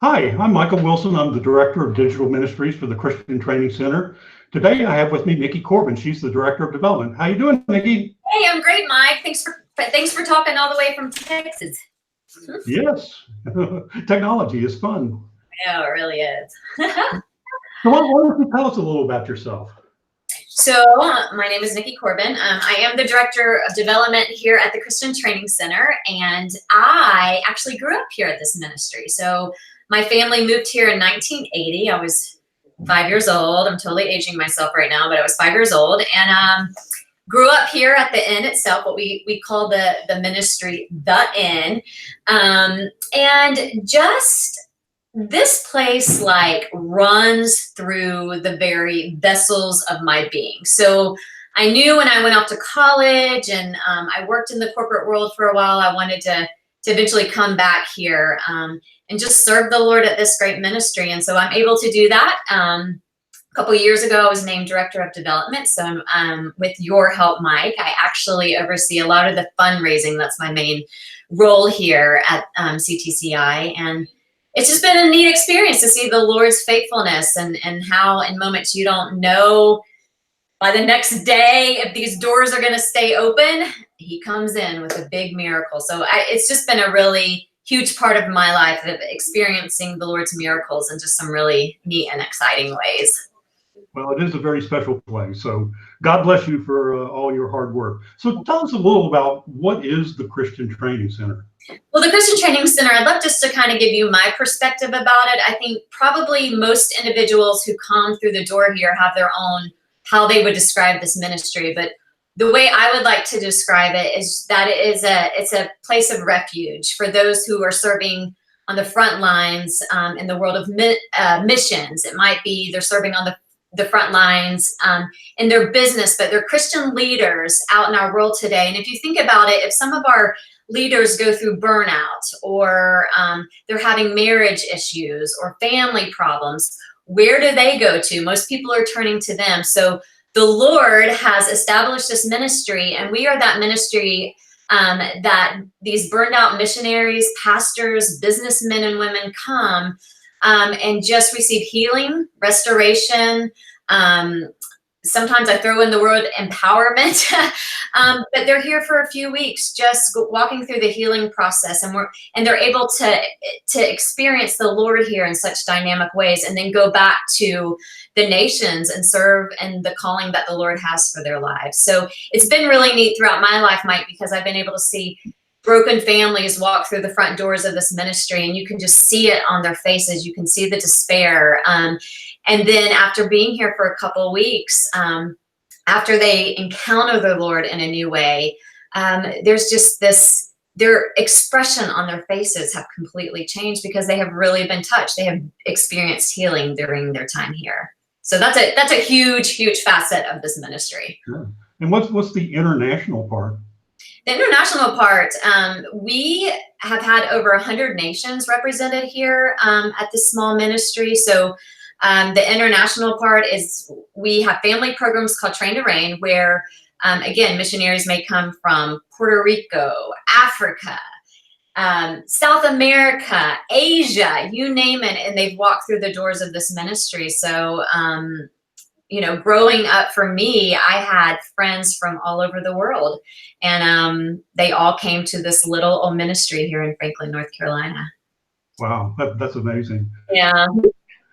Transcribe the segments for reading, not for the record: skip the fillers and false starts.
Hi, I'm Michael Wilson. I'm the Director of Digital Ministries for the Christian Training Center. Today I have with me Nikki Corbin. She's the Director of Development. How you doing, Nikki? Hey, I'm great, Mike. Thanks for talking all the way from Texas. Yes, technology is fun. Yeah, it really is. So why don't you tell us a little about yourself? My name is Nikki Corbin. I am the Director of Development here at the Christian Training Center, and I actually grew up here at this ministry. So my family moved here in 1980. I was 5 years old. I'm totally aging myself right now, but I was 5 years old, and grew up here at the inn itself, what we call the ministry, the inn. And just this place like runs through the very vessels of my being. So I knew when I went off to college and I worked in the corporate world for a while, I wanted to eventually come back here and just serve the Lord at this great ministry. And so I'm able to do that. A couple of years ago, I was named Director of Development. So with your help, Mike, I actually oversee a lot of the fundraising. That's my main role here at CTCI. And it's just been a neat experience to see the Lord's faithfulness and how in moments you don't know by the next day if these doors are going to stay open, he comes in with a big miracle. So it's just been a really huge part of my life of experiencing the Lord's miracles in just some really neat and exciting ways. Well, it is a very special place. So God bless you for all your hard work. So tell us a little about what is the Christian Training Center? Well, the Christian Training Center, I'd love just to kind of give you my perspective about it. I think probably most individuals who come through the door here have their own, how they would describe this ministry. But the way I would like to describe it is that it's a place of refuge for those who are serving on the front lines in the world of missions. It might be they're serving on the front lines in their business, but they're Christian leaders out in our world today. And if you think about it, if some of our leaders go through burnout or they're having marriage issues or family problems, where do they go to? Most people are turning to them. So the Lord has established this ministry, and we are that ministry that these burned out missionaries, pastors, businessmen and women come and just receive healing, restoration. Sometimes I throw in the word empowerment, but they're here for a few weeks, just walking through the healing process, and they're able to experience the Lord here in such dynamic ways, and then go back to the nations and serve in the calling that the Lord has for their lives. So it's been really neat throughout my life, Mike, because I've been able to see broken families walk through the front doors of this ministry, and you can just see it on their faces. You can see the despair. And then after being here for a couple of weeks, after they encounter the Lord in a new way, there's just their expression on their faces have completely changed because they have really been touched. They have experienced healing during their time here. So that's a huge, huge facet of this ministry. Sure. And what's the international part? The international part, we have had over 100 nations represented here at this small ministry. So the international part is we have family programs called Train to Reign, where, again, missionaries may come from Puerto Rico, Africa, South America, Asia, you name it, and they've walked through the doors of this ministry. So, growing up for me, I had friends from all over the world, and they all came to this little old ministry here in Franklin, North Carolina. Wow, that's amazing. Yeah.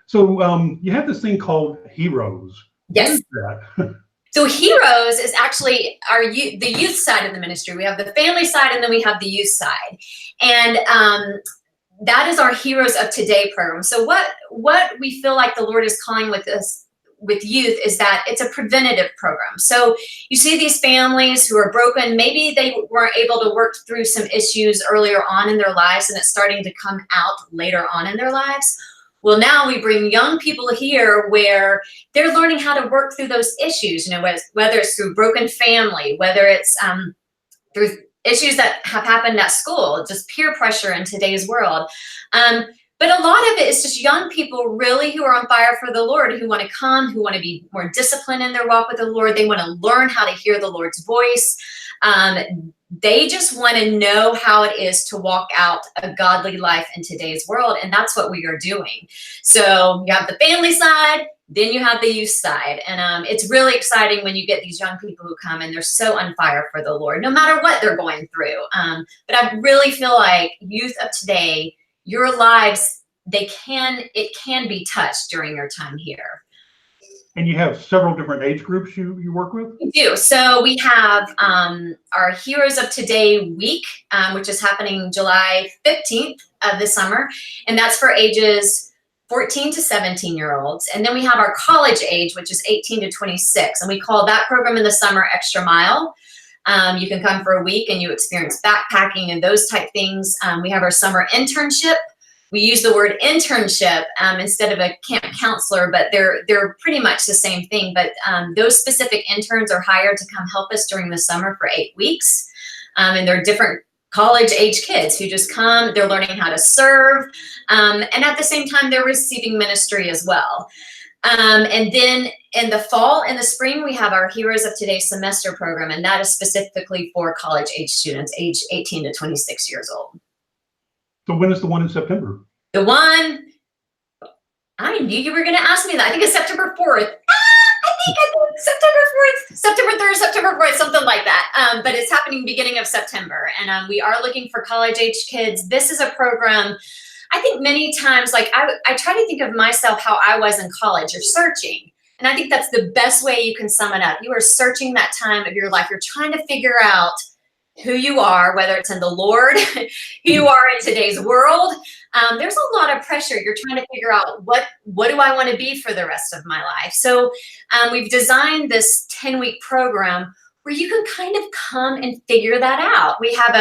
So you have this thing called Heroes. Yes. What is that? So Heroes is actually the youth side of the ministry. We have the family side, and then we have the youth side. And that is our Heroes of Today program. So what we feel like the Lord is calling with youth is that it's a preventative program. So you see these families who are broken. Maybe they weren't able to work through some issues earlier on in their lives, and it's starting to come out later on in their lives. Well, now we bring young people here where they're learning how to work through those issues, whether it's through broken family, whether it's through issues that have happened at school, just peer pressure in today's world. But a lot of it is just young people really who are on fire for the Lord, who want to come, who want to be more disciplined in their walk with the Lord. They want to learn how to hear the Lord's voice. They just want to know how it is to walk out a godly life in today's world. And that's what we are doing. So you have the family side, then you have the youth side. And it's really exciting when you get these young people who come and they're so on fire for the Lord, no matter what they're going through. But I really feel like youth of today, your lives, it can be touched during your time here. And you have several different age groups you work with? We do. So we have our Heroes of Today week, which is happening July 15th of this summer. And that's for ages 14 to 17-year-olds. And then we have our college age, which is 18 to 26. And we call that program in the summer Extra Mile. You can come for a week and you experience backpacking and those type things. We have our summer internship. We use the word internship instead of a camp counselor, but they're pretty much the same thing. But those specific interns are hired to come help us during the summer for 8 weeks. And they're different college age kids who just come, they're learning how to serve. And at the same time, they're receiving ministry as well. And then in the fall and the spring, we have our Heroes of Today semester program. And that is specifically for college age students, age 18 to 26 years old. So when is the one in September? The one, I knew you were going to ask me that. I think it's September 4th. I think September 4th, September 3rd, September 4th, something like that. But it's happening beginning of September. And we are looking for college age kids. This is a program, I think many times, like I try to think of myself how I was in college. You're searching. And I think that's the best way you can sum it up. You are searching that time of your life. You're trying to figure out who you are, whether it's in the Lord, who you are in today's world. There's a lot of pressure. You're trying to figure out what do I want to be for the rest of my life. So we've designed this 10-week program where you can kind of come and figure that out. We have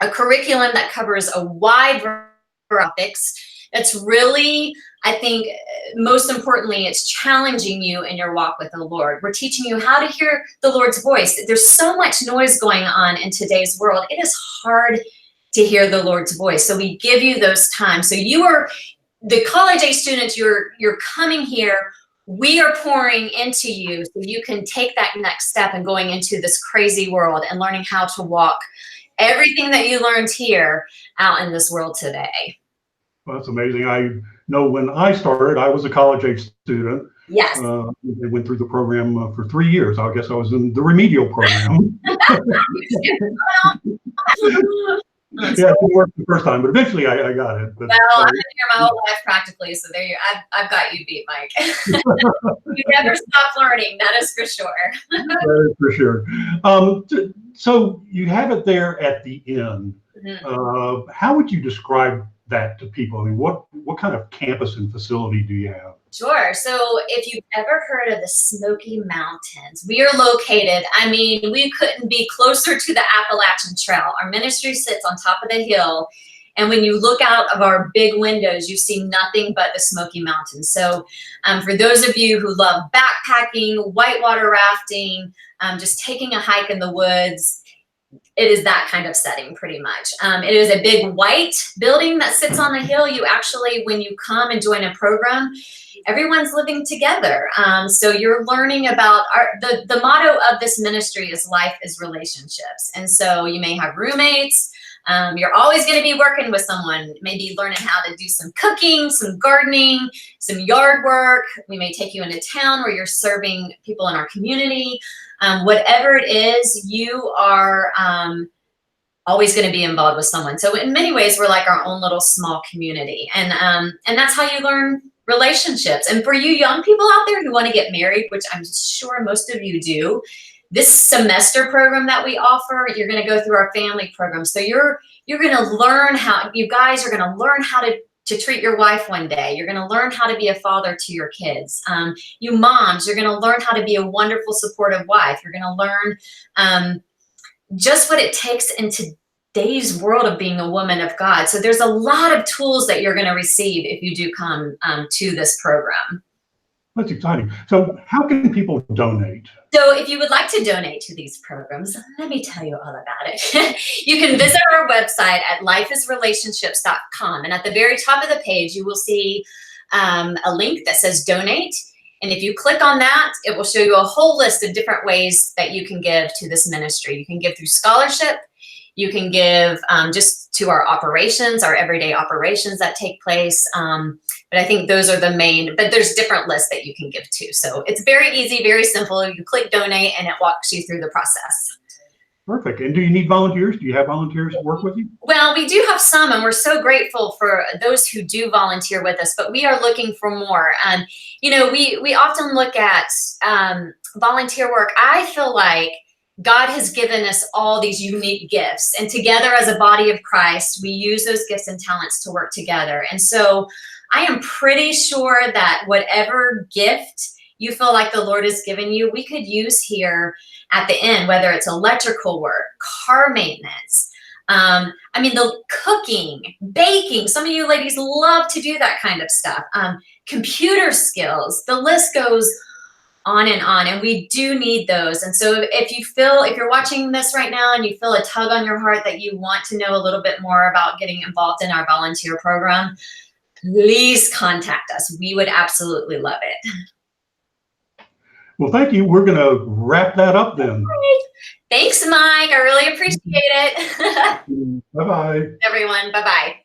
a curriculum that covers a wide variety of topics. That's really, I think, most importantly, it's challenging you in your walk with the Lord. We're teaching you how to hear the Lord's voice. There's so much noise going on in today's world. It is hard to hear the Lord's voice. So we give you those times. So you are the college age students, you're coming here. We are pouring into you so you can take that next step and going into this crazy world and learning how to walk everything that you learned here out in this world today. Well, that's amazing. I know when I started, I was a college age student. Yes. I went through the program for 3 years. I guess I was in the remedial program. Yeah, it didn't work the first time, but eventually I got it. But, well, I've been here my whole life practically, so there I've got you beat, Mike. You never stop learning, that is for sure. That is for sure. So you have it there at the end. Mm-hmm. How would you describe that to people? I mean, what kind of campus and facility do you have? Sure. So if you've ever heard of the Smoky Mountains, we are located, I mean, we couldn't be closer to the Appalachian Trail. Our ministry sits on top of the hill. And when you look out of our big windows, you see nothing but the Smoky Mountains. So for those of you who love backpacking, whitewater rafting, just taking a hike in the woods, it is that kind of setting pretty much. It is a big white building that sits on the hill. You actually, when you come and join a program, everyone's living together. So you're learning about the motto of this ministry is life is relationships. And so you may have roommates. You're always going to be working with someone, maybe learning how to do some cooking, some gardening, some yard work. We may take you into town where you're serving people in our community. Whatever it is, you are always going to be involved with someone. So in many ways, we're like our own little small community. And that's how you learn relationships. And for you young people out there who want to get married, which I'm sure most of you do, this semester program that we offer, you're going to go through our family program. So you're going to learn how, you guys are going to learn how to treat your wife one day. You're going to learn how to be a father to your kids. You moms, you're going to learn how to be a wonderful, supportive wife. You're going to learn just what it takes in today's world of being a woman of God. So there's a lot of tools that you're going to receive if you do come to this program. That's exciting. So how can people donate? So if you would like to donate to these programs, let me tell you all about it. You can visit our website at lifeisrelationships.com. And at the very top of the page, you will see a link that says donate. And if you click on that, it will show you a whole list of different ways that you can give to this ministry. You can give through scholarship. You can give just to our operations, our everyday operations that take place. But I think those are the main, but there's different lists that you can give to. So it's very easy, very simple. You click donate and it walks you through the process. Perfect. And do you need volunteers? Do you have volunteers to work with you? Well, we do have some, and we're so grateful for those who do volunteer with us, but we are looking for more. You know, we often look at volunteer work. I feel like God has given us all these unique gifts, and together as a body of Christ, we use those gifts and talents to work together. And so I am pretty sure that whatever gift you feel like the Lord has given you, we could use here at the end, whether it's electrical work, car maintenance, I mean, the cooking, baking. Some of you ladies love to do that kind of stuff. Computer skills, the list goes on, and we do need those. And so if you're watching this right now and you feel a tug on your heart that you want to know a little bit more about getting involved in our volunteer program, please contact us. We would absolutely love it. Well, thank you. We're going to wrap that up then. Thanks, Mike. I really appreciate it. Bye-bye. Everyone, bye-bye.